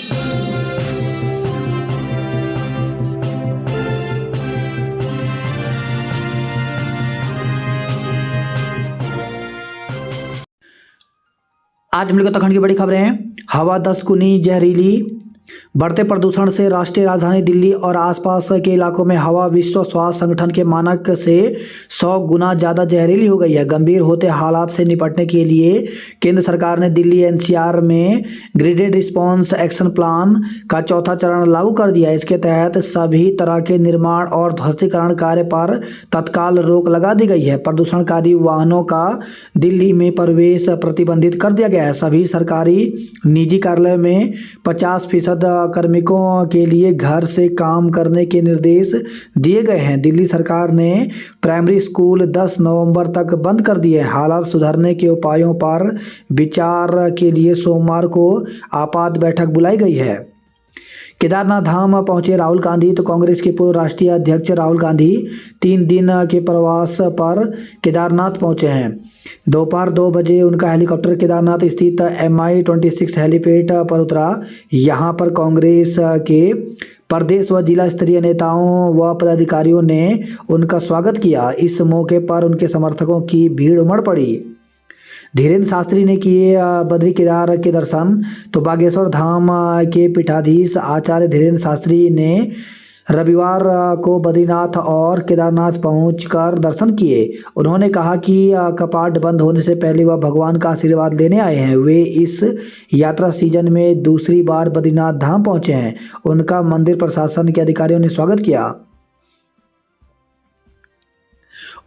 आज हम लोग उत्तराखंड की बड़ी खबरें हैं। हवा 10 गुनी जहरीली। बढ़ते प्रदूषण से राष्ट्रीय राजधानी दिल्ली और आसपास के इलाकों में हवा विश्व स्वास्थ्य संगठन के मानक से 100 गुना ज़्यादा जहरीली हो गई है। गंभीर होते हालात से निपटने के लिए केंद्र सरकार ने दिल्ली एनसीआर में ग्रेडेड रिस्पांस एक्शन प्लान का चौथा चरण लागू कर दिया है। इसके तहत सभी तरह के निर्माण और ध्वस्तीकरण कार्य पर तत्काल रोक लगा दी गई है। प्रदूषणकारी वाहनों का दिल्ली में प्रवेश प्रतिबंधित कर दिया गया है। सभी सरकारी निजी कार्यालयों में 50% कार्मिकों के लिए घर से काम करने के निर्देश दिए गए हैं। दिल्ली सरकार ने प्राइमरी स्कूल 10 नवंबर तक बंद कर दिए। हालात सुधारने के उपायों पर विचार के लिए सोमवार को आपात बैठक बुलाई गई है। केदारनाथ धाम पहुंचे राहुल गांधी। तो कांग्रेस के पूर्व राष्ट्रीय अध्यक्ष राहुल गांधी 3 दिन के प्रवास पर केदारनाथ पहुंचे हैं। दोपहर 2 बजे उनका हेलीकॉप्टर केदारनाथ स्थित MI-26 हेलीपैड पर उतरा। यहां पर कांग्रेस के प्रदेश व जिला स्तरीय नेताओं व पदाधिकारियों ने उनका स्वागत किया। इस मौके पर उनके समर्थकों की भीड़ उमड़ पड़ी। धीरेन्द्र शास्त्री ने किए बद्री केदार के दर्शन। तो बागेश्वर धाम के पीठाधीश आचार्य धीरेन्द्र शास्त्री ने रविवार को बद्रीनाथ और केदारनाथ पहुंचकर दर्शन किए। उन्होंने कहा कि कपाट बंद होने से पहले वह भगवान का आशीर्वाद लेने आए हैं। वे इस यात्रा सीजन में दूसरी बार बद्रीनाथ धाम पहुंचे हैं। उनका मंदिर प्रशासन के अधिकारियों ने स्वागत किया।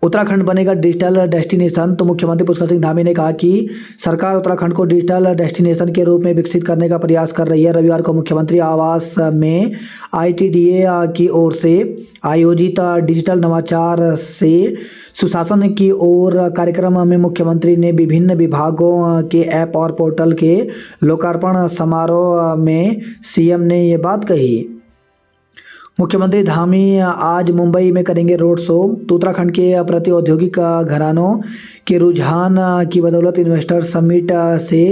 उत्तराखंड बनेगा डिजिटल डेस्टिनेशन। तो मुख्यमंत्री पुष्कर सिंह धामी ने कहा कि सरकार उत्तराखंड को डिजिटल डेस्टिनेशन के रूप में विकसित करने का प्रयास कर रही है। रविवार को मुख्यमंत्री आवास में ITDA की ओर से आयोजित डिजिटल नवाचार से सुशासन की ओर कार्यक्रम में मुख्यमंत्री ने विभिन्न विभागों के ऐप और पोर्टल के लोकार्पण समारोह में CM ने ये बात कही। मुख्यमंत्री धामी आज मुंबई में करेंगे रोड शो। तो उत्तराखंड के प्रति औद्योगिक घरानों के रुझान की बदौलत इन्वेस्टर समिट से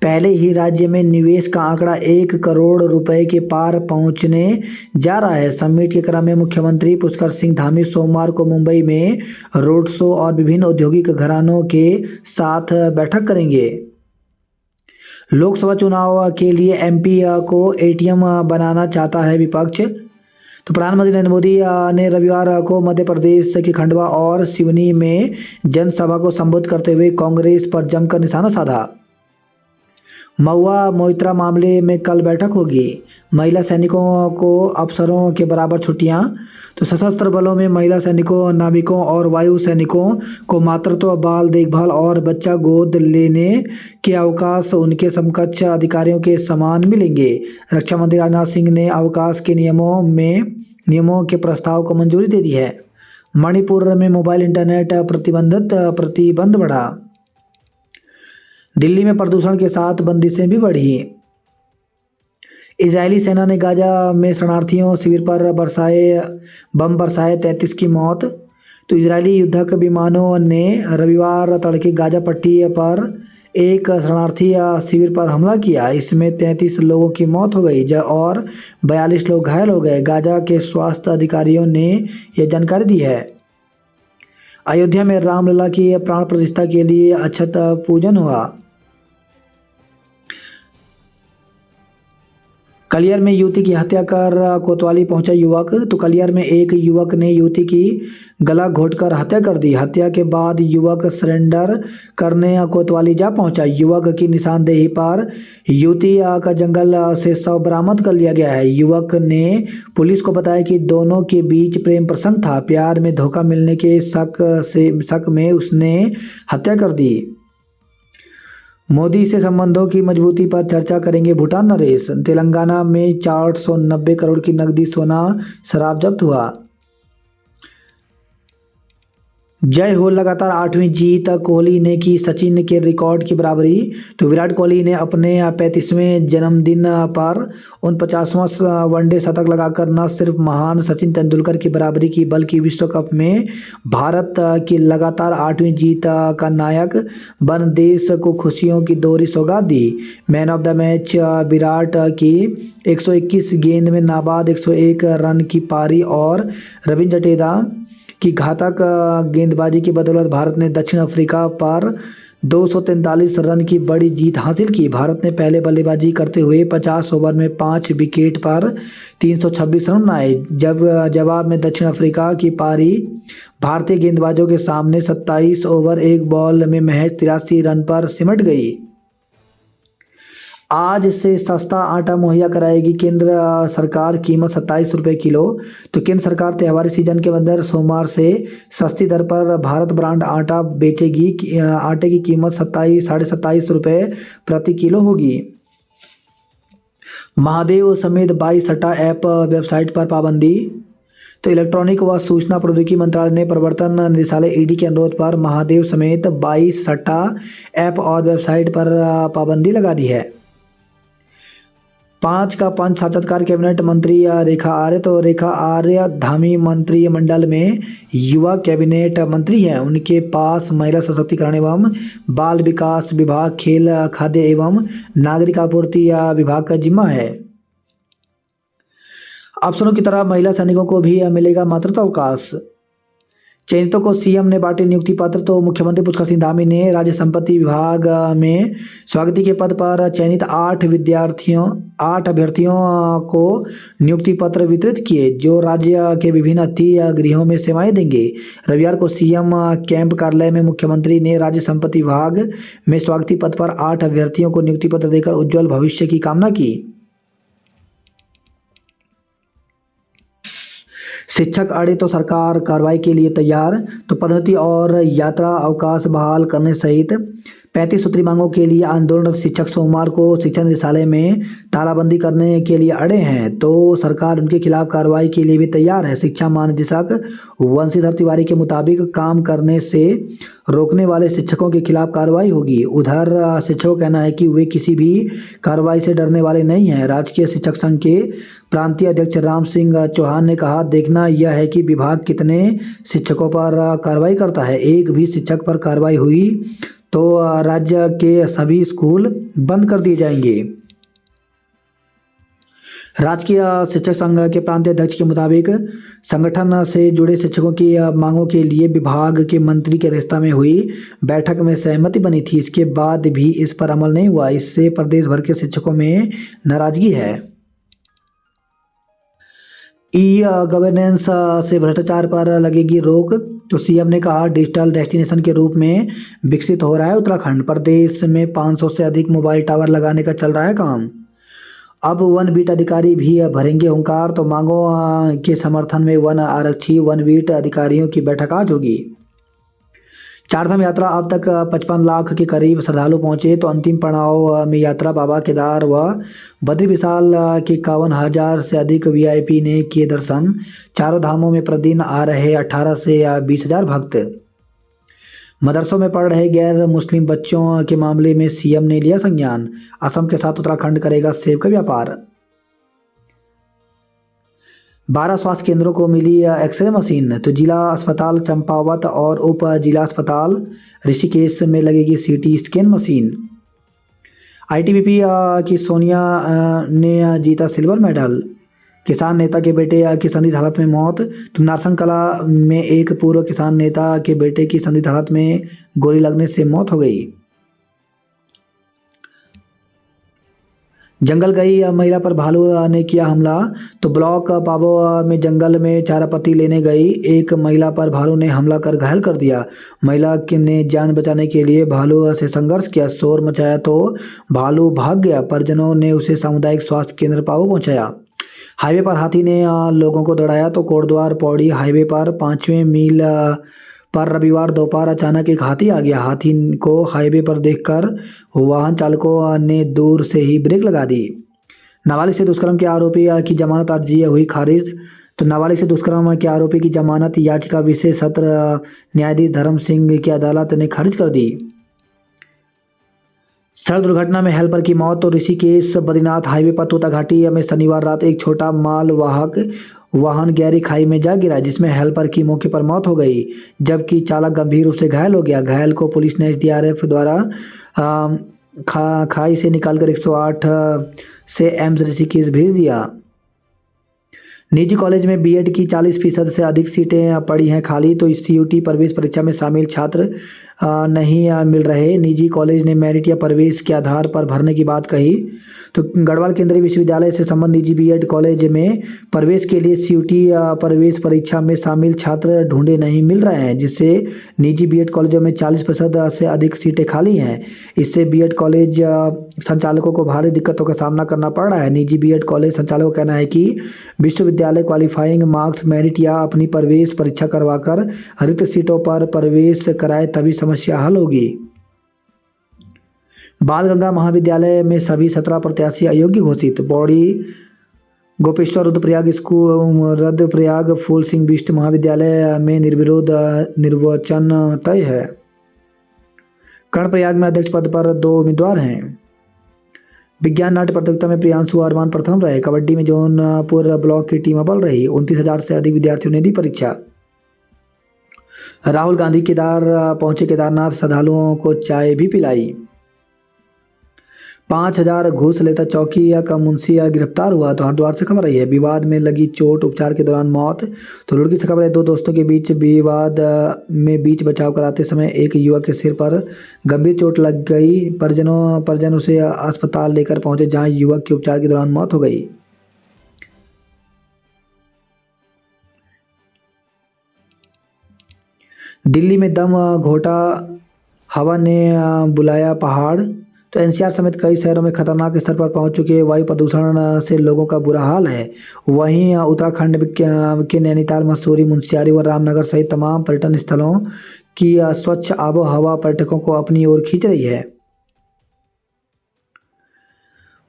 पहले ही राज्य में निवेश का आंकड़ा 1 करोड़ रुपए के पार पहुंचने जा रहा है। समिट के क्रम में मुख्यमंत्री पुष्कर सिंह धामी सोमवार को मुंबई में रोड शो और विभिन्न औद्योगिक घरानों के साथ बैठक करेंगे। लोकसभा चुनाव के लिए MP को ATM बनाना चाहता है विपक्ष। तो प्रधानमंत्री नरेंद्र मोदी ने रविवार को मध्य प्रदेश के खंडवा और सिवनी में जनसभा को संबोधित करते हुए कांग्रेस पर जमकर निशाना साधा। महुआ मोइत्रा मामले में कल बैठक होगी। महिला सैनिकों को अफसरों के बराबर छुट्टियां। तो सशस्त्र बलों में महिला सैनिकों, नाविकों और वायु सैनिकों को मातृत्व, बाल देखभाल और बच्चा गोद लेने के अवकाश उनके समकक्ष अधिकारियों के समान मिलेंगे। रक्षा मंत्री राजनाथ सिंह ने अवकाश के नियमों के प्रस्ताव को मंजूरी दे दी है। मणिपुर में मोबाइल इंटरनेट प्रतिबंध बढ़ा। दिल्ली में प्रदूषण के साथ बंदिशें भी बढ़ी। इजरायली सेना ने गाजा में शरणार्थियों शिविर पर बम बरसाए 33 की मौत। तो इजरायली युद्धक विमानों ने रविवार तड़के गाजा पट्टी पर एक शरणार्थी शिविर पर हमला किया। इसमें 33 लोगों की मौत हो गई और 42 लोग घायल हो गए। गाजा के स्वास्थ्य अधिकारियों ने यह जानकारी दी है। अयोध्या में रामलला की प्राण प्रतिष्ठा के लिए अक्षत पूजन हुआ। कलियर में युवती की हत्या कर कोतवाली पहुंचा युवक। तो कलियर में एक युवक ने युवती की गला घोंटकर हत्या कर दी। हत्या के बाद युवक सरेंडर करने कोतवाली जा पहुंचा। युवक की निशानदेही पर युवती का जंगल से शव बरामद कर लिया गया है। युवक ने पुलिस को बताया कि दोनों के बीच प्रेम प्रसंग था। प्यार में धोखा मिलने के शक में उसने हत्या कर दी। मोदी से संबंधों की मजबूती पर चर्चा करेंगे भूटान नरेश। तेलंगाना में 490 करोड़ की नकदी सोना शराब जब्त हुआ। जय हो लगातार 8वीं जीत, कोहली ने की सचिन के रिकॉर्ड की बराबरी। तो विराट कोहली ने अपने 35वें जन्मदिन पर 49वां वनडे शतक लगाकर न सिर्फ महान सचिन तेंदुलकर की बराबरी की बल्कि विश्व कप में भारत की लगातार 8वीं जीत का नायक बन देश को खुशियों की दोहरी सौगात दी। Man of the match Virat की 121 गेंद में नाबाद 101 रन की पारी और रविंद्र जडेजा की घातक गेंदबाजी की बदौलत भारत ने दक्षिण अफ्रीका पर 243 रन की बड़ी जीत हासिल की। भारत ने पहले बल्लेबाजी करते हुए 50 ओवर में 5 विकेट पर 326 रन बनाए। जब जवाब में दक्षिण अफ्रीका की पारी भारतीय गेंदबाजों के सामने 27 ओवर 1 बॉल में महज 83 रन पर सिमट गई। आज से सस्ता आटा मुहैया कराएगी केंद्र सरकार, कीमत 27 रुपये किलो। तो केंद्र सरकार त्योहारी सीजन के अंदर सोमवार से सस्ती दर पर भारत ब्रांड आटा बेचेगी। आटे की कीमत 27 रुपये प्रति किलो होगी। महादेव समेत 22 सट्टा ऐप वेबसाइट पर पाबंदी। तो इलेक्ट्रॉनिक व सूचना प्रौद्योगिकी मंत्रालय ने प्रवर्तन निदेशालय ईडी के अनुरोध पर महादेव समेत 22 सट्टा ऐप और वेबसाइट पर पाबंदी लगा दी है। 5 का पंच साक्षात्कार कैबिनेट मंत्री रेखा आर्य। तो रेखा आर्य धामी मंत्रिमंडल में युवा कैबिनेट मंत्री हैं। उनके पास महिला सशक्तिकरण एवं बाल विकास विभाग, खेल, खाद्य एवं नागरिक आपूर्ति विभाग का जिम्मा है। अफसरों की तरह महिला सैनिकों को भी मिलेगा मातृत्व अवकाश। चयनितों को सीएम ने बांटे नियुक्ति पत्र। तो मुख्यमंत्री पुष्कर सिंह धामी ने राज्य संपत्ति विभाग में स्वागती के पद पर चयनित 8 अभ्यर्थियों को नियुक्ति पत्र वितरित किए, जो राज्य के विभिन्न अतिथि गृहों में सेवाएं देंगे। रविवार को सीएम कैंप कार्यालय में मुख्यमंत्री ने राज्य संपत्ति विभाग में स्वागती पद पर 8 अभ्यर्थियों को नियुक्ति पत्र देकर उज्जवल भविष्य की कामना की। शिक्षक अड़े तो सरकार कार्रवाई के लिए तैयार। तो पदोन्नति और यात्रा अवकाश बहाल करने सहित 35 सूत्री मांगों के लिए आंदोलनरत शिक्षक सोमवार को शिक्षा निदेशालय में तालाबंदी करने के लिए अड़े हैं। तो सरकार उनके खिलाफ कार्रवाई के लिए भी तैयार है। शिक्षा महानिदेशक वंशीधर तिवारी के मुताबिक काम करने से रोकने वाले शिक्षकों के खिलाफ कार्रवाई होगी। उधर शिक्षकों का कहना है कि वे किसी भी कार्रवाई से डरने वाले नहीं हैं। राजकीय शिक्षक संघ के प्रांतीय अध्यक्ष राम सिंह चौहान ने कहा, देखना यह है कि विभाग कितने शिक्षकों पर कार्रवाई करता है। एक भी शिक्षक पर कार्रवाई हुई तो राज्य के सभी स्कूल बंद कर दिए जाएंगे। राजकीय शिक्षक संघ के प्रांतीय अध्यक्ष के मुताबिक संगठन से जुड़े शिक्षकों की मांगों के लिए विभाग के मंत्री की अध्यक्षता में हुई बैठक में सहमति बनी थी। इसके बाद भी इस पर अमल नहीं हुआ। इससे प्रदेश भर के शिक्षकों में नाराजगी है। ई गवर्नेंस से भ्रष्टाचार पर लगेगी रोक। तो सीएम ने कहा, डिजिटल डेस्टिनेशन के रूप में विकसित हो रहा है उत्तराखंड। प्रदेश में 500 से अधिक मोबाइल टावर लगाने का चल रहा है काम। अब वन बीट अधिकारी भी भरेंगे हुंकार। तो मांगों के समर्थन में वन आरक्षी वन बीट अधिकारियों की बैठक आज होगी। चारधाम यात्रा अब तक 55 लाख के करीब श्रद्धालु पहुंचे। तो अंतिम पड़ाव में यात्रा बाबा केदार व बद्री विशाल के 51,000 से अधिक वीआईपी ने किए दर्शन। चारों धामों में प्रतिदिन आ रहे 18 से 20,000 भक्त। मदरसों में पढ़ रहे गैर मुस्लिम बच्चों के मामले में सीएम ने लिया संज्ञान। असम के साथ उत्तराखंड करेगा सेब का व्यापार। 12 स्वास्थ्य केंद्रों को मिली एक्सरे मशीन। तो जिला अस्पताल चंपावत और उप जिला अस्पताल ऋषिकेश में लगेगी सीटी स्कैन मशीन। आईटीबीपी की सोनिया ने जीता सिल्वर मेडल। किसान नेता के बेटे की संदिग्ध हालत में मौत। तो नारसन कला में एक पूर्व किसान नेता के बेटे की संदिग्ध हालत में गोली लगने से मौत हो गई। जंगल गई महिला पर भालू ने किया हमला। तो ब्लॉक पाबो में जंगल में चारा पत्ती लेने गई एक महिला पर भालू ने हमला कर घायल कर दिया। महिला ने जान बचाने के लिए भालू से संघर्ष किया, शोर मचाया तो भालू भाग गया। परिजनों ने उसे सामुदायिक स्वास्थ्य केंद्र पाबो पहुंचाया। हाईवे पर हाथी ने लोगों को दौड़ाया। तो कोटद्वार पौड़ी हाईवे पर 5वें मील पर रविवार दोपहर अचानक एक हाथी आ गया। हाथी को हाईवे पर देखकर वाहन चालकों ने दूर से ही ब्रेक लगा दी। नाबालिग से दुष्कर्म के आरोपी की जमानत अर्जी हुई खारिज। तो नाबालिग से दुष्कर्म के आरोपी की जमानत याचिका विशेष सत्र न्यायाधीश धर्म सिंह की अदालत ने खारिज कर दी। सड़क दुर्घटना में हेल्पर की मौत। तो ऋषिकेश बद्रीनाथ हाईवे पर तोता घाटी में शनिवार रात एक छोटा माल वाहक वाहन गहरी खाई में जा गिरा, जिसमें हेल्पर की मौके पर मौत हो गई, जबकि चालक गंभीर रूप से घायल हो गया। घायल को पुलिस ने एसडीआरएफ द्वारा खाई से निकालकर 108 से एम्स ऋषिकेश भेज दिया। निजी कॉलेज में बीएड की 40% से अधिक सीटें पड़ी हैं खाली, तो इस सीयूटी प्रवेश परीक्षा में शामिल छात्र नहीं मिल रहे। निजी कॉलेज ने मेरिट या प्रवेश के आधार पर भरने की बात कही। तो गढ़वाल केंद्रीय विश्वविद्यालय से संबंधित निजी बीएड कॉलेज में प्रवेश के लिए सीयूटी प्रवेश परीक्षा में शामिल छात्र ढूंढे नहीं मिल रहे हैं, जिससे निजी बीएड कॉलेजों में 40% से अधिक सीटें खाली हैं। इससे बीएड कॉलेज संचालकों को भारी दिक्कतों का सामना करना पड़ रहा है। निजी बीएड कॉलेज संचालकों का कहना है कि विश्वविद्यालय क्वालिफाइंग मार्क्स, मेरिट या अपनी प्रवेश परीक्षा करवाकर रिक्त सीटों पर प्रवेश कराए, तभी समस्या हल होगी। बाल गंगा महाविद्यालय में सभी 17 प्रत्याशी अयोग्य घोषित। बौड़ी गोपेश्वर रुद्रप्रयाग फूल सिंह बिष्ट महाविद्यालय में निर्विरोध निर्वाचन तय है। कर्णप्रयाग में अध्यक्ष पद पर 2 उम्मीदवार हैं। विज्ञान नाट्य प्रतियोगिता में प्रियांशु अरमान प्रथम रहे। कबड्डी में जौनपुर ब्लॉक की टीम अव्वल रही। 29,000 से अधिक विद्यार्थियों ने दी परीक्षा। राहुल गांधी पहुंचे केदारनाथ, श्रद्धालुओं को चाय भी पिलाई। 5,000 घूस लेता चौकी का मुंशिया गिरफ्तार हुआ। तो हरिद्वार से खबर आई है। विवाद में लगी चोट, उपचार के दौरान मौत। तो रुड़की से खबर है। 2 दोस्तों के बीच विवाद में बीच बचाव कराते समय एक युवक के सिर पर गंभीर चोट लग गई। परिजन उसे अस्पताल लेकर पहुंचे, जहां युवक की उपचार के दौरान मौत हो गई। दिल्ली में दम घोटा, हवा ने बुलाया पहाड़। तो एनसीआर समेत कई शहरों में खतरनाक स्तर पर पहुंच चुके वायु प्रदूषण से लोगों का बुरा हाल है। वहीं उत्तराखंड के नैनीताल, मसूरी, मुंशियारी व रामनगर सहित तमाम पर्यटन स्थलों की स्वच्छ आबो हवा पर्यटकों को अपनी ओर खींच रही है।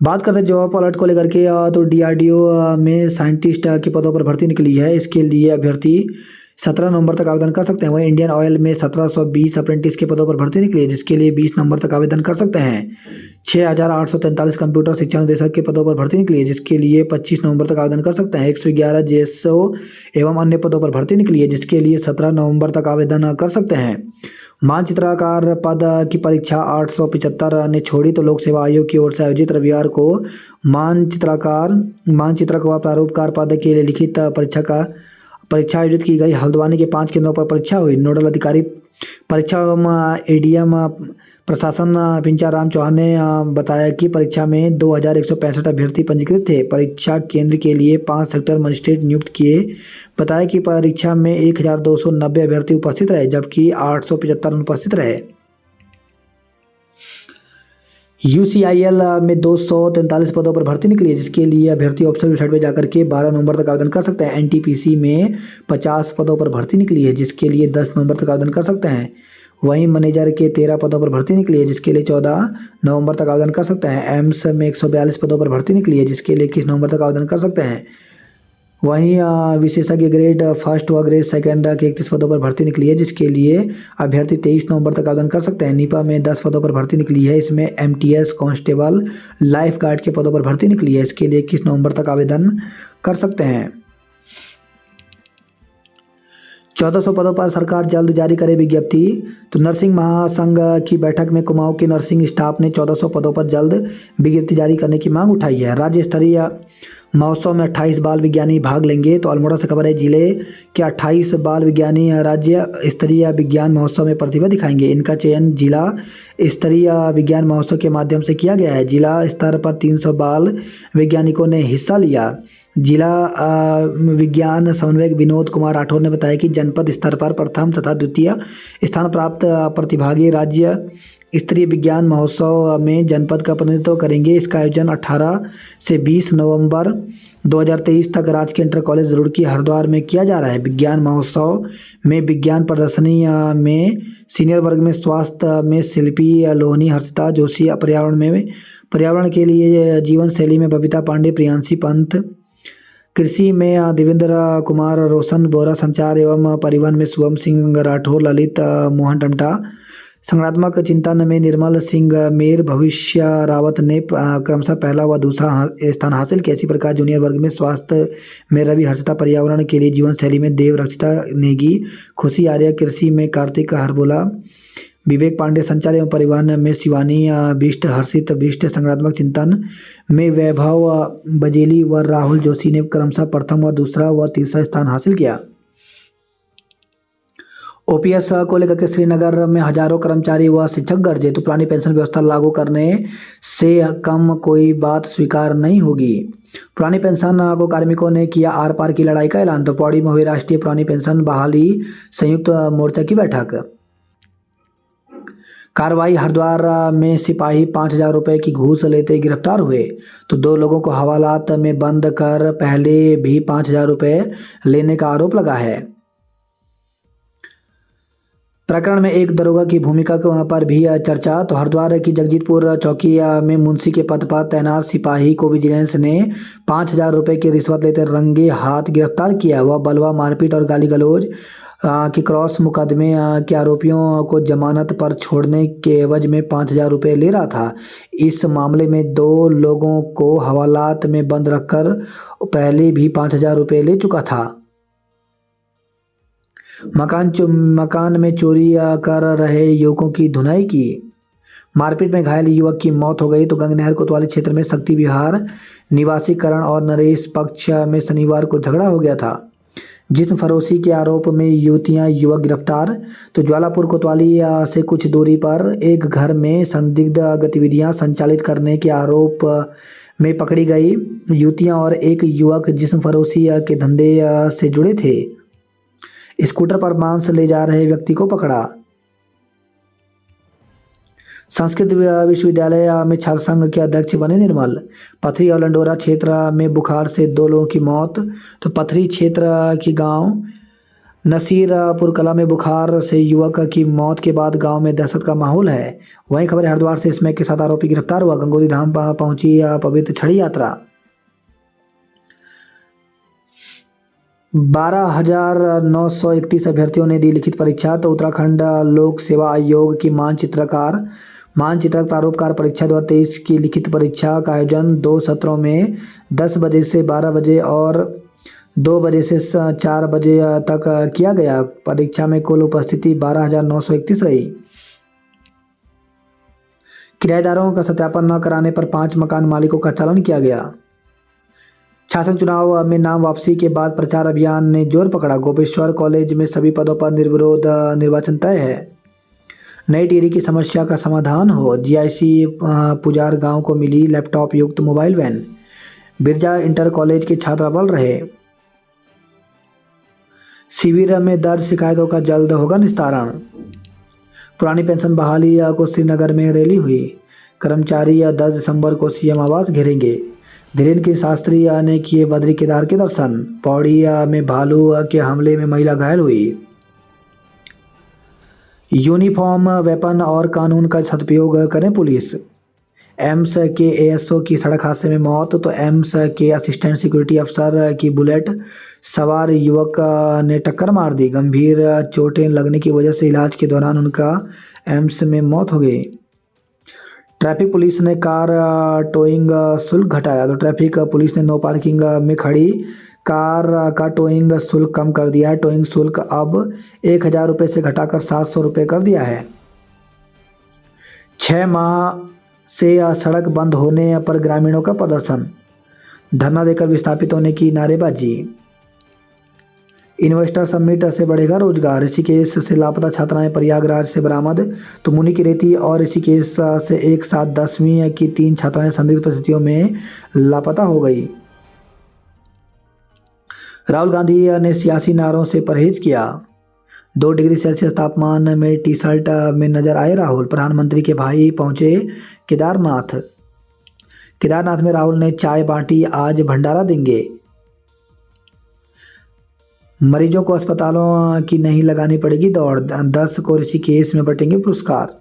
बात करते हैं जॉब अलर्ट को लेकर के। तो डीआरडीओ में साइंटिस्ट के पदों पर भर्ती निकली है। इसके लिए अभ्यर्थी 17 नवंबर तक आवेदन कर सकते हैं। वहीं इंडियन ऑयल में 1720 अप्रेंटिस के पदों पर भर्ती निकली है, जिसके लिए 20 नवंबर तक आवेदन कर सकते हैं। 6,843 कंप्यूटर शिक्षा निदेशक के पदों पर भर्ती निकली है, जिसके लिए 25 नवंबर तक आवेदन कर सकते हैं। 111 जेएसओ एवं अन्य पदों पर भर्ती निकली है, जिसके लिए 17 नवंबर तक आवेदन कर सकते हैं। मानचित्रकार पद की परीक्षा 875 ने छोड़ी। तो लोक सेवा आयोग की ओर से आयोजित रविवार को मानचित्रक व प्रारूपकार पद के लिए लिखित परीक्षा आयोजित की गई। हल्द्वानी के 5 केंद्रों पर परीक्षा हुई। नोडल अधिकारी परीक्षा एवं एडीएम प्रशासन पिंचाराम चौहान ने बताया कि परीक्षा में 2,165 अभ्यर्थी पंजीकृत थे। परीक्षा केंद्र के लिए 5 सेक्टर मजिस्ट्रेट नियुक्त किए। बताया कि परीक्षा में 1,290 अभ्यर्थी उपस्थित रहे, जबकि 875 अनुपस्थित रहे। यूसीआईएल में 243 पदों पर भर्ती निकली है, जिसके लिए अभ्यर्थी ऑफिशियल वेबसाइट पर जाकर के 12 नवंबर तक आवेदन कर सकते हैं। एनटीपीसी में 50 पदों पर भर्ती निकली है, जिसके लिए 10 नवंबर तक आवेदन कर सकते हैं। वहीं मैनेजर के 13 पदों पर भर्ती निकली है, जिसके लिए 14 नवंबर तक आवेदन कर सकते हैं। एम्स में 142 पदों पर भर्ती निकली है, जिसके लिए 21 नवंबर तक आवेदन कर सकते हैं। वहीं विशेषज्ञ ग्रेड फर्स्ट व ग्रेड सेकंड के 31 पदों पर भर्ती निकली है, जिसके लिए अभ्यर्थी 23 नवंबर तक आवेदन कर सकते हैं। नीपा में 10 पदों पर भर्ती निकली है, इसमें एमटीएस कांस्टेबल लाइफ गार्ड के पदों पर भर्ती निकली है, इसके लिए 21 नवंबर तक आवेदन कर सकते हैं। 1400 पदों पर सरकार जल्द जारी करे विज्ञप्ति। तो नर्सिंग महासंघ की बैठक में कुमाऊं के नर्सिंग स्टाफ ने 1400 पदों पर जल्द विज्ञप्ति जारी करने की मांग उठाई है। राज्य स्तरीय महोत्सव में 28 बाल विज्ञानी भाग लेंगे। तो अल्मोड़ा से खबर है, जिले के 28 बाल विज्ञानी राज्य स्तरीय विज्ञान महोत्सव में प्रतिभा दिखाएंगे। इनका चयन जिला स्तरीय विज्ञान महोत्सव के माध्यम से किया गया है। जिला स्तर पर 300 बाल वैज्ञानिकों ने हिस्सा लिया। जिला विज्ञान समन्वयक विनोद कुमार राठौर ने बताया कि जनपद स्तर पर प्रथम तथा द्वितीय स्थान प्राप्त प्रतिभागी राज्य स्तरीय विज्ञान महोत्सव में जनपद का प्रतिनिधित्व करेंगे। इसका आयोजन 18 से 20 नवंबर 2023 तक राजकीय इंटर कॉलेज रुड़की हरिद्वार में किया जा रहा है। विज्ञान महोत्सव में विज्ञान प्रदर्शनी में सीनियर वर्ग में स्वास्थ्य में शिल्पी लोहनी हर्षिता जोशी, पर्यावरण के लिए जीवन शैली में बबीता पांडे, प्रियांशी पंत, कृषि में देवेंद्र कुमार रोशन बोरा, संचार एवं परिवहन में शुभम सिंह राठौर, ललित मोहन टमटा, संगठनात्मक चिंतन में निर्मल सिंह मेर, भविष्य रावत ने क्रमशः पहला व दूसरा स्थान हासिल किया। इसी प्रकार जूनियर वर्ग में स्वास्थ्य में रवि हर्षिता, पर्यावरण के लिए जीवन शैली में देव रक्षिता नेगी, खुशी आर्य, कृषि में कार्तिक हरबोला, विवेक पांडे, संचार एवं परिवहन में शिवानी बिष्ट, हर्षित बिष्ट, संगठनात्मक चिंतन में वैभव बजेली व राहुल जोशी ने क्रमशः प्रथम व दूसरा व तीसरा स्थान हासिल किया। ओपीएस को लेकर के श्रीनगर में हजारों कर्मचारी व शिक्षक गरजे, तो पुरानी पेंशन व्यवस्था लागू करने से कम कोई बात स्वीकार नहीं होगी। पुरानी पेंशन को कार्मिकों ने किया आर पार की लड़ाई का ऐलान, तो पौड़ी में हुई राष्ट्रीय पुरानी पेंशन बहाली संयुक्त मोर्चा की बैठक। कार्रवाई, हरिद्वार में सिपाही 5,000 रुपये की घूस लेते गिरफ्तार हुए, तो 2 लोगों को हवालात में बंद कर पहले भी 5,000 रुपये लेने का आरोप लगा है। प्रकरण में एक दरोगा की भूमिका पर भी चर्चा, तो हरिद्वार की जगजीतपुर चौकी में मुंशी के पद पर तैनात सिपाही को विजिलेंस ने 5,000 रुपये की रिश्वत लेते रंगे हाथ गिरफ्तार किया। वह बलवा, मारपीट और गाली गलौज की क्रॉस मुकदमे के आरोपियों को जमानत पर छोड़ने के एवज में 5,000 रुपये ले रहा था। इस मामले में 2 लोगों को हवालात में बंद रखकर पहले भी 5,000 रुपये ले चुका था। मकान में चोरी कर रहे युवकों की धुनाई की, मारपीट में घायल युवक की मौत हो गई, तो गंगनहर कोतवाली क्षेत्र में शक्ति विहार निवासी करण और नरेश पक्ष में शनिवार को झगड़ा हो गया था, जिस्म फरोशी के आरोप में युवतियां युवक गिरफ्तार। तो ज्वालापुर कोतवाली से कुछ दूरी पर एक घर में संदिग्ध गतिविधियां संचालित करने के आरोप में पकड़ी गई युवतियां और एक युवक जिस्म फरोशी के धंधे से जुड़े थे। स्कूटर पर मांस ले जा रहे व्यक्ति को पकड़ा। संस्कृत विश्वविद्यालय में छात्र संघ के अध्यक्ष बने निर्मल। पथरी और लंडोरा क्षेत्र में बुखार से 2 लोगों की मौत, तो पथरी क्षेत्र की गांव नसीरपुर कला में बुखार से युवक की मौत के बाद गांव में दहशत का माहौल है। वहीं खबर हरिद्वार से स्मैक के साथ आरोपी गिरफ्तार हुआ। गंगोत्री धाम पहुंची पवित्र छड़ी यात्रा। 12,931 अभ्यर्थियों ने दी लिखित परीक्षा, तो उत्तराखंड लोक सेवा आयोग की मानचित्रक प्रारूपकार परीक्षा 2023 की लिखित परीक्षा का आयोजन 2 सत्रों में 10 बजे से 12 बजे और 2 बजे से 4 बजे तक किया गया। परीक्षा में कुल उपस्थिति 12,931 रही। किराएदारों का सत्यापन न कराने पर 5 मकान मालिकों का चालान किया गया। शासन चुनाव में नाम वापसी के बाद प्रचार अभियान ने जोर पकड़ा। गोपेश्वर कॉलेज में सभी पदों पर निर्विरोध निर्वाचन तय है। नई टिहरी की समस्या का समाधान हो। जीआईसी पुजार गांव को मिली लैपटॉप युक्त mobile van. Birja inter college के छात्र अव्वल रहे। शिविर में दर्ज शिकायतों का जल्द होगा निस्तारण। पुरानी पेंशन बहाली को श्रीनगर में रैली हुई। कर्मचारी 10 दिसंबर को सीएम आवास घेरेंगे। धीरेन्द्र के शास्त्री ने किए बद्री केदार के दर्शन। पौड़ी में भालू के हमले में महिला घायल हुई। यूनिफॉर्म, वेपन और कानून का सदुपयोग करें पुलिस। एम्स के एएसओ की सड़क हादसे में मौत, तो एम्स के असिस्टेंट सिक्योरिटी अफसर की बुलेट सवार युवक ने टक्कर मार दी। गंभीर चोटें लगने की वजह से इलाज के दौरान उनका एम्स में मौत हो गई। ट्रैफिक पुलिस ने कार टोइंग शुल्क घटाया, तो ट्रैफिक पुलिस ने नो पार्किंग में खड़ी कार का टोइंग शुल्क कम कर दिया है। टोइंग शुल्क अब 1,000 रुपये से घटाकर 700 रुपये कर दिया है। 6 माह से सड़क बंद होने पर ग्रामीणों का प्रदर्शन, धरना देकर विस्थापितों ने की नारेबाजी। इन्वेस्टर समिट से बढ़ेगा रोजगार। ऋषिकेश से लापता छात्राएं प्रयागराज से बरामद, तो मुनि की रेती और ऋषिकेश से एक साथ 10वीं की 3 छात्राएं संदिग्ध परिस्थितियों में लापता हो गई। राहुल गांधी ने सियासी नारों से परहेज किया। 2 डिग्री सेल्सियस तापमान में टी शर्ट में नजर आए राहुल। प्रधानमंत्री के भाई पहुंचे केदारनाथ में राहुल ने चाय बांटी, आज भंडारा देंगे। मरीजों को अस्पतालों की नहीं लगानी पड़ेगी दौड़, 10 को ऋषिकेश में बटेंगे पुरस्कार।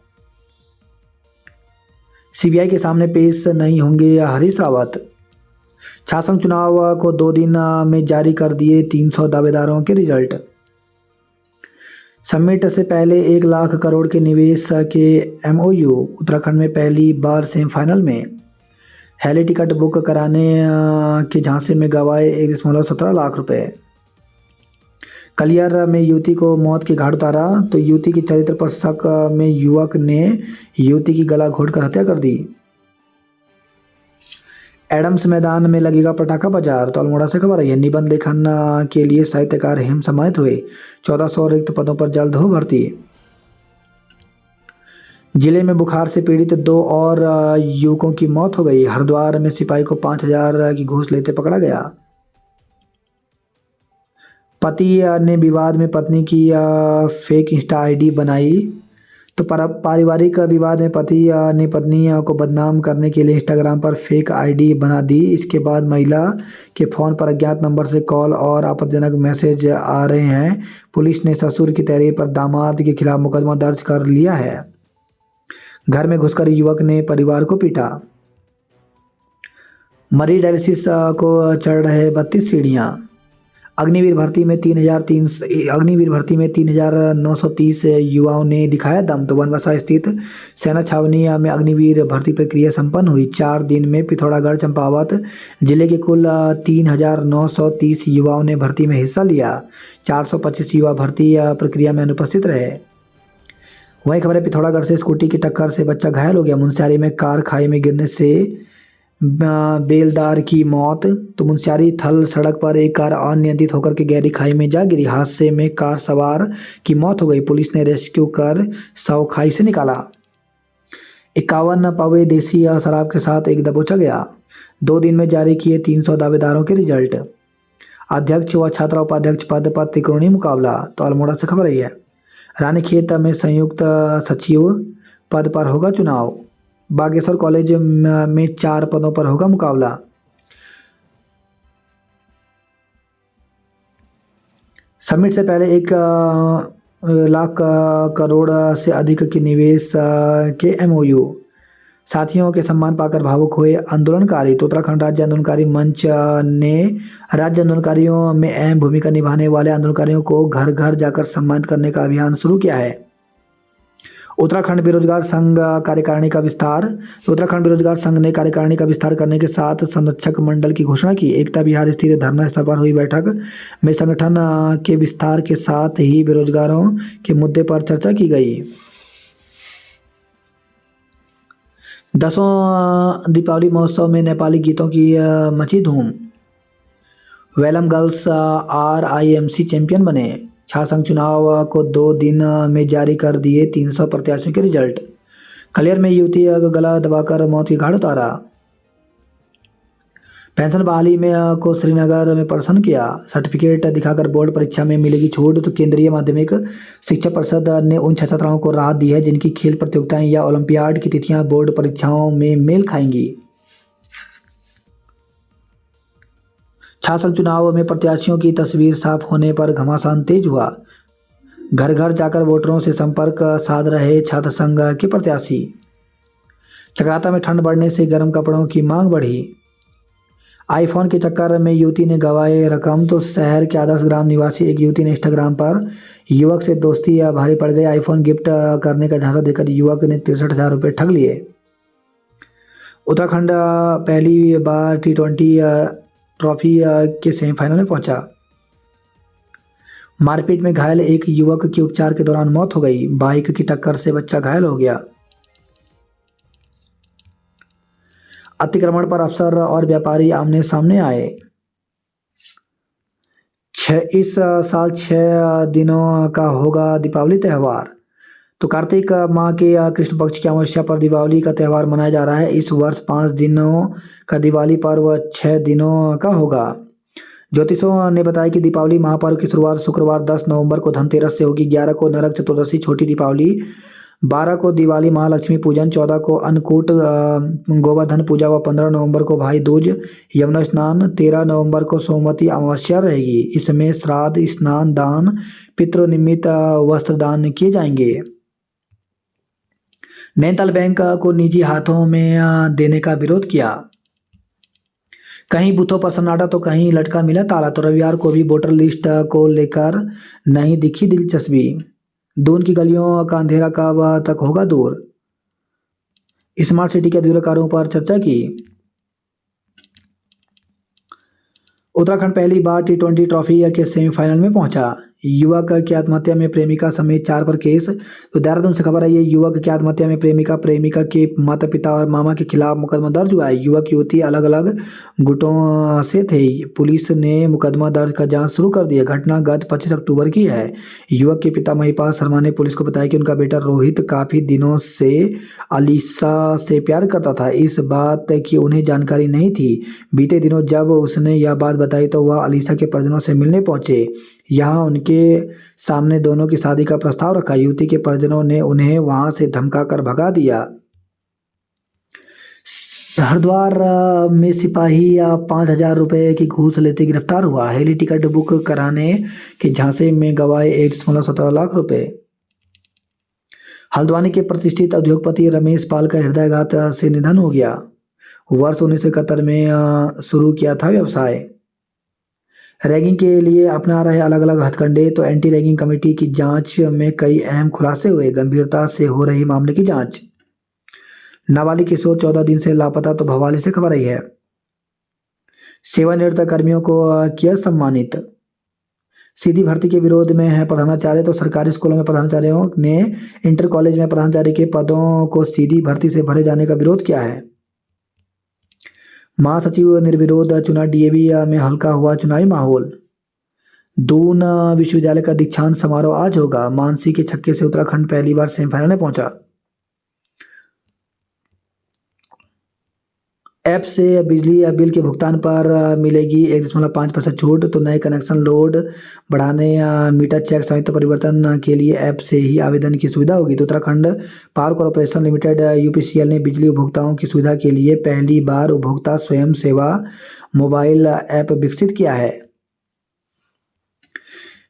सीबीआई के सामने पेश नहीं होंगे हरीश रावत। छाछंग चुनाव को 2 दिन में जारी कर दिए 300 दावेदारों के रिजल्ट। समिट से पहले 1 लाख करोड़ के निवेश के एमओयू। उत्तराखंड में पहली बार सेमीफाइनल में। हेली टिकट बुक कराने के झांसे में गंवाए 1.17 लाख रुपए। कलियर में युवती को मौत के घाट उतारा तो युवती के चरित्र पर शक में युवक ने युवती की गला घोंटकर हत्या कर दी। एडम्स मैदान में लगेगा पटाखा बाजार। तो अल्मोड़ा से खबर है, निबंध लेखन के लिए साहित्यकार हेम सम्मानित हुए। 1400 रिक्त पदों पर जल्द हो भर्ती। जिले में बुखार से पीड़ित 2 और युवकों की मौत हो गई। हरिद्वार में सिपाही को 5000 की घूस लेते पकड़ा गया। पति ने विवाद में पत्नी की फेक इंस्टा आईडी बनाई। तो पारिवारिक विवाद में पति ने पत्नी को बदनाम करने के लिए इंस्टाग्राम पर फेक आईडी बना दी। इसके बाद महिला के फ़ोन पर अज्ञात नंबर से कॉल और आपत्तिजनक मैसेज आ रहे हैं। पुलिस ने ससुर की तहरीर पर दामाद के खिलाफ मुकदमा दर्ज कर लिया है। घर में घुसकर युवक ने परिवार को पीटा। मरीज डायलिसिस को चढ़ रहे 32 सीढ़ियाँ। अग्निवीर भर्ती में 3,930 युवाओं ने दिखाया दम। तो बनबसा स्थित सेना छावनी में अग्निवीर भर्ती प्रक्रिया संपन्न हुई। 4 दिन में पिथौरागढ़ चंपावत जिले के कुल 3,930 युवाओं ने भर्ती में हिस्सा लिया। 425 युवा भर्ती प्रक्रिया में अनुपस्थित रहे। वही खबर है, पिथौरागढ़ से स्कूटी की टक्कर से बच्चा घायल हो गया। मुनस्यारी में कार खाई में गिरने से बेलदार की मौत। तो मुनस्यारी थल सड़क पर एक कार अनियंत्रित होकर के गहरी खाई में जा गिरी। हादसे में कार सवार की मौत हो गई। पुलिस ने रेस्क्यू कर शव खाई से निकाला। 51 पवे देसी शराब के साथ एक दबोचा गया। 2 दिन में जारी किए 300 दावेदारों के रिजल्ट। अध्यक्ष व छात्रा उपाध्यक्ष पद पर त्रिकोणीय मुकाबला। तो अल्मोड़ा से खबर रही है, रानीखेत में संयुक्त सचिव पद पर होगा चुनाव। बागेश्वर कॉलेज में 4 पदों पर होगा मुकाबला। समिट से पहले 1 लाख करोड़ से अधिक के निवेश के एमओयू। साथियों के सम्मान पाकर भावुक हुए आंदोलनकारी। तो उत्तराखंड राज्य आंदोलनकारी मंच ने राज्य आंदोलनकारियों में अहम भूमिका निभाने वाले आंदोलनकारियों को घर घर जाकर सम्मानित करने का अभियान शुरू किया है। उत्तराखंड बेरोजगार संघ कार्यकारिणी का विस्तार। उत्तराखंड बेरोजगार संघ ने कार्यकारिणी का विस्तार करने के साथ संरक्षक मंडल की घोषणा की। एकता विहार स्थित धरना स्थल पर हुई बैठक में संगठन के विस्तार के साथ ही बेरोजगारों के मुद्दे पर चर्चा की गई। 10वां दीपावली महोत्सव में नेपाली गीतों की मची धूम। वेलम गर्ल्स RIMC चैंपियन बने। छाछंग चुनाव को 2 दिन में जारी कर दिए 300 प्रत्याशियों के रिजल्ट। कलियर में युवती का गला दबाकर मौत की घाट उतारा। पेंशन बहाली में को श्रीनगर में प्रदर्शन किया। सर्टिफिकेट दिखाकर बोर्ड परीक्षा में मिलेगी छूट। तो केंद्रीय माध्यमिक शिक्षा परिषद ने उन छात्राओं को राहत दी है जिनकी खेल प्रतियोगिताएं या ओलंपियाड की तिथियां बोर्ड परीक्षाओं में मेल खाएंगी। छाछंग चुनाव में प्रत्याशियों की तस्वीर साफ होने पर घमासान तेज हुआ। घर घर जाकर वोटरों से संपर्क साध रहे छात्र संघ के प्रत्याशी। चक्राता में ठंड बढ़ने से गर्म कपड़ों की मांग बढ़ी। आईफोन के चक्कर में युवती ने गंवाए रकम। तो शहर के आदर्श ग्राम निवासी एक युवती ने इंस्टाग्राम पर युवक से दोस्ती या भारी पड़ गई। आईफोन गिफ्ट करने का झांसा देकर युवक ने 63,000 रुपये ठग लिए। उत्तराखंड पहली बार T20 ट्रॉफी के सेमीफाइनल में पहुंचा। मारपीट में घायल एक युवक की उपचार के दौरान मौत हो गई। बाइक की टक्कर से बच्चा घायल हो गया। अतिक्रमण पर अफसर और व्यापारी आमने सामने आए। इस साल 6 दिनों का होगा दीपावली त्यौहार। तो कार्तिक माह के कृष्ण पक्ष की अमावस्या पर दीपावली का त्यौहार मनाया जा रहा है। इस वर्ष 5 दिनों का दिवाली पर्व 6 दिनों का होगा। ज्योतिषों ने बताया कि दीपावली महापर्व की शुरुआत शुक्रवार 10 नवंबर को धनतेरस से होगी। 11 को नरक चतुर्दशी छोटी दीपावली, 12 को दिवाली महालक्ष्मी पूजन, 14 को अन्नकूट गोवर्धन पूजा व 15 नवंबर को भाई दूज यमुना स्नान, 13 नवंबर को सोमवती अमावस्या रहेगी। इसमें श्राद्ध, स्नान, दान, पितृ निमित्त वस्त्र दान किए जाएंगे। नैनीताल बैंक को निजी हाथों में देने का विरोध किया। कहीं बूथों पर सन्नाटा तो कहीं लटका मिला ताला। तो रविवार को भी वोटर लिस्ट को लेकर नहीं दिखी दिलचस्पी। दून की गलियों का अंधेरा कब तक होगा दूर। स्मार्ट सिटी के अधूरे कार्यों पर चर्चा की। उत्तराखंड पहली बार T20 ट्रॉफी के सेमीफाइनल में पहुंचा। युवक की आत्महत्या में प्रेमिका समेत 4 पर केस। तो देहरादून से खबर आई है, युवक की आत्महत्या में प्रेमिका के माता पिता और मामा के खिलाफ मुकदमा दर्ज हुआ है। युवक युवती अलग अलग गुटों से थे। पुलिस ने मुकदमा दर्ज कर जांच शुरू कर दी है। घटना गत 25 अक्टूबर की है। युवक के पिता महिपाल शर्मा ने पुलिस को बताया कि उनका बेटा रोहित काफी दिनों से अलीसा से प्यार करता था। इस बात की उन्हें जानकारी नहीं थी। बीते दिनों जब उसने यह बात बताई तो वह अलीसा के परिजनों से मिलने पहुंचे। यहाँ उनके सामने दोनों की शादी का प्रस्ताव रखा। युवती के परिजनों ने उन्हें वहां से धमकाकर भगा दिया। हरिद्वार में सिपाही 5,000 रुपए की घूस लेते गिरफ्तार हुआ। हेली टिकट बुक कराने के झांसे में गवाए 1.17 लाख रुपए। हल्द्वानी के प्रतिष्ठित उद्योगपति रमेश पाल का हृदयाघात से निधन हो गया। वर्ष 1971 में शुरू किया था व्यवसाय। रैगिंग के लिए अपना रहे अलग अलग हथकंडे। तो एंटी रैगिंग कमेटी की जांच में कई अहम खुलासे हुए। गंभीरता से हो रही मामले की जांच। नाबालिग किशोर 14 दिन से लापता। तो भवाली से खबर आई है। सेवानिवृत्त कर्मियों को किया सम्मानित। सीधी भर्ती के विरोध में है प्रधानाचार्य। तो सरकारी स्कूलों में प्रधानाचार्यों ने इंटर कॉलेज में प्रधानाचार्य के पदों को सीधी भर्ती से भरे जाने का विरोध किया है। महासचिव निर्विरोध चुना। डीएवी में हल्का हुआ चुनावी माहौल। दून विश्वविद्यालय का दीक्षांत समारोह आज होगा। मानसी के छक्के से उत्तराखंड पहली बार सेमीफाइनल में पहुंचा। ऐप से बिजली बिल के भुगतान पर मिलेगी 1.5% छूट। तो नए कनेक्शन लोड बढ़ाने मीटर चेक संयुक्त परिवर्तन के लिए ऐप से ही आवेदन की सुविधा होगी। तो Uttarakhand power corporation limited UPCL ने बिजली उपभोक्ताओं की सुविधा के लिए पहली बार उपभोक्ता स्वयं सेवा मोबाइल ऐप विकसित किया है।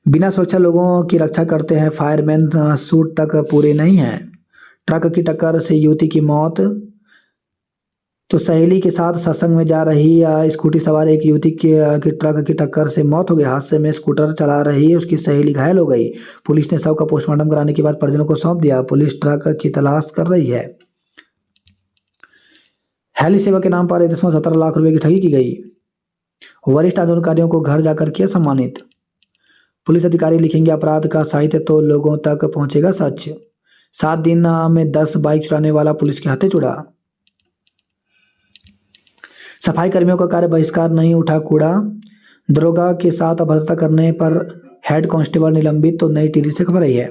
बिना सुरक्षा लोगों की रक्षा करते हैं फायरमैन सूट तक पूरे नहीं हैं। ट्रक की टक्कर से युवती की मौत। तो सहेली के साथ सत्संग में जा रही स्कूटी सवार एक युवती की ट्रक की टक्कर से मौत हो गई। हादसे में स्कूटर चला रही उसकी सहेली घायल हो गई। पुलिस ने शव का पोस्टमार्टम कराने के बाद परिजनों को सौंप दिया। पुलिस ट्रक की तलाश कर रही है। हेली सेवा के नाम पर 1.17 लाख रुपए की ठगी की गई। वरिष्ठ आंदोलनकारियों को घर जाकर किया सम्मानित। पुलिस अधिकारी लिखेंगे अपराध का साहित्य तो लोगों तक पहुंचेगा सच। 7 दिन में 10 बाइक चुराने वाला पुलिस के हाथे छुड़ा। सफाई कर्मियों का कार्य बहिष्कार नहीं उठा कूड़ा। दरोगा के साथ अभद्रता करने पर हेड कांस्टेबल निलंबित। तो नई टिहरी से खबर आई है।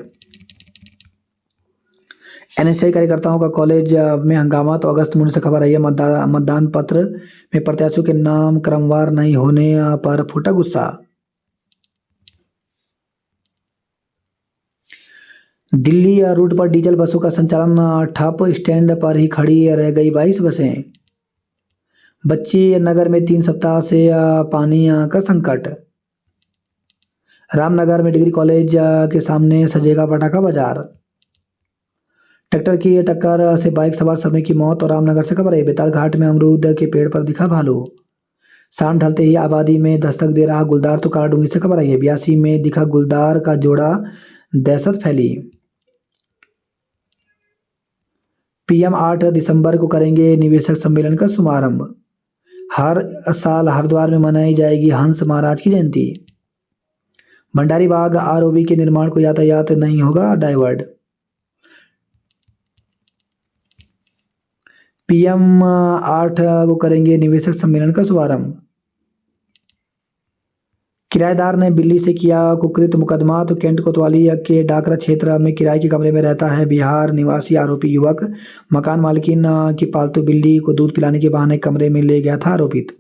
एनएसआई कार्यकर्ताओं का कॉलेज में हंगामा। तो अगस्त में से खबर आई है। मतदान पत्र में प्रत्याशियों के नाम क्रमवार नहीं होने पर फूटा गुस्सा। दिल्ली रूट पर डीजल बसों का संचालन ठप। स्टैंड पर ही खड़ी रह गई 22 बसें। बच्ची नगर में 3 सप्ताह से पानी का संकट। रामनगर में डिग्री कॉलेज के सामने सजेगा पटाखा बाजार। ट्रैक्टर की टक्कर से बाइक सवार समय की मौत। और रामनगर से खबर है। बेताल घाट में अमरूद के पेड़ पर दिखा भालू। शाम ढलते ही आबादी में दस्तक दे रहा गुलदार। तो कालाडूंगी से खबर आई है। 82 में दिखा गुलदार का जोड़ा, दहशत फैली। पीएम 8 दिसंबर को करेंगे निवेशक सम्मेलन का शुभारंभ। हर साल हरिद्वार में मनाई जाएगी हंस महाराज की जयंती। भंडारी बाग आरओबी के निर्माण को यातायात नहीं होगा डाइवर्ट। पीएम 8 को करेंगे निवेशक सम्मेलन का शुभारंभ। किराएदार ने बिल्ली से किया कुकृत मुकदमा। तो कैंट कोतवाली के डाकरा क्षेत्र में किराए के कमरे में रहता है बिहार निवासी आरोपी युवक। मकान मालकिन की पालतू बिल्ली को दूध पिलाने के बहाने कमरे में ले गया था आरोपित।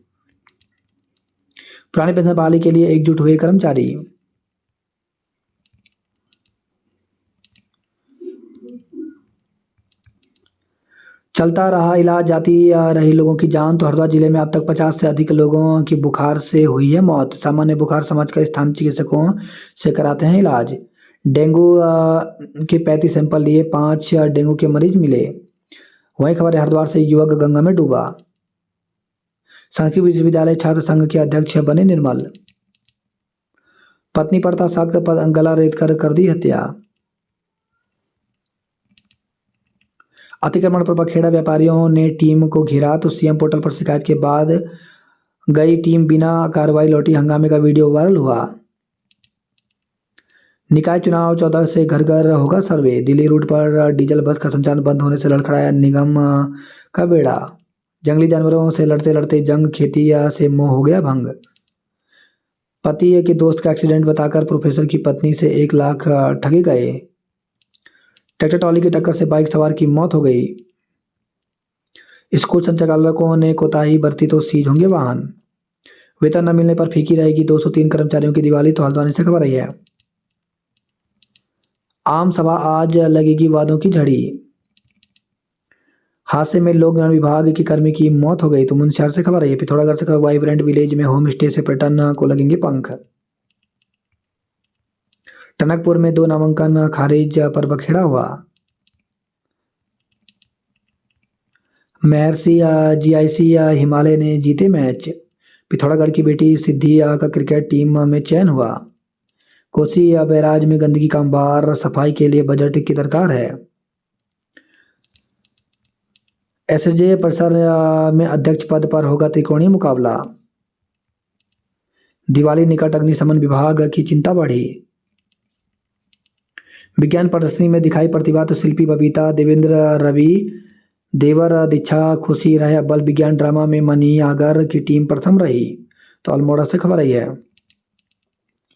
पुरानी पेंशन बहाली के लिए एकजुट हुए कर्मचारी। चलता रहा इलाज, जाती रही लोगों की जान। तो हरिद्वार जिले में अब तक 50 से अधिक लोगों की बुखार से हुई है मौत। सामान्य बुखार समझकर स्थानीय चिकित्सकों से कराते हैं इलाज। डेंगू के 35 सैंपल लिए, 5 डेंगू के मरीज मिले। वहीं खबर है हरिद्वार से युवक गंगा में डूबा। संस्कृत विश्वविद्यालय छात्र संघ के अध्यक्ष बने निर्मल। पत्नी पर था सख्त गला रेत कर दी हत्या। अतिक्रमण पर बखेड़ा व्यापारियों ने टीम को घेरा तो सीएम पोर्टल पर शिकायत के बाद गई टीम बिना कार्रवाई लौटी। हंगामे का वीडियो वायरल हुआ। निकाय चुनाव 14 से घर घर होगा सर्वे। दिल्ली रूट पर डीजल बस का संचालन बंद होने से लड़खड़ाया निगम का बेड़ा। जंगली जानवरों से लड़ते लड़ते जंग खेती से मोह हो गया भंग। पति के दोस्त का एक्सीडेंट बताकर प्रोफेसर की पत्नी से 1 लाख ठगे गए। ट्रैक्टर ट्रॉली की टक्कर से बाइक सवार की मौत हो गई। स्कूल संचालकों ने कोताही बरती तो सीज होंगे वाहन। वेतन न मिलने पर फीकी रहेगी 203 कर्मचारियों की दिवाली। तो हल्द्वानी से खबर आई है। आम सभा आज लगेगी वादों की झड़ी। हादसे में लोक निर्माण विभाग की कर्मी की मौत हो गई। तो मुंशियार से खबर है। पिथौरागढ़ से वाइब्रेंट विलेज में होम स्टे से पर्यटन को लगेंगे पंख। टनकपुर में 2 नामांकन खारिज पर बखेड़ा हुआ। महर्षि जीआईसी हिमालय ने जीते मैच। पिथौरागढ़ की बेटी सिद्धि का क्रिकेट टीम में चयन हुआ। कोसी बैराज में गंदगी का अंबार। सफाई के लिए बजट की दरकार है। एसएसजे परिसर में अध्यक्ष पद पर होगा त्रिकोणीय मुकाबला। दिवाली निकट अग्निशमन विभाग की चिंता बढ़ी। विज्ञान प्रदर्शनी में दिखाई प्रतिभा तो शिल्पी बबीता देवेंद्र रवि देवर दीक्षा खुशी रहे। बल विज्ञान ड्रामा में मनी आगर की टीम प्रथम रही। तो अल्मोड़ा से खबर आई है।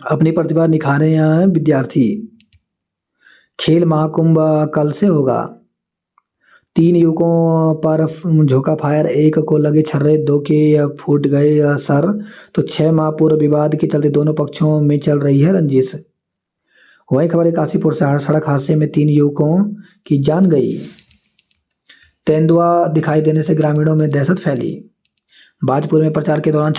अपनी प्रतिभा निखारे हैं विद्यार्थी। खेल महाकुंभ कल से होगा। 3 युवकों पर झोंका फायर। 1 को लगे छर्रे, 2 के फूट गए सर। तो 6 माह पूर्व विवाद के चलते दोनों पक्षों में चल रही है रंजिश। वहीं खबर है काशीपुर से सड़क हादसे में 3 युवकों की जान गई। तेंदुआ दिखाई देने से ग्रामीणों में दहशत फैली। बाजपुर में प्रचार के दौरान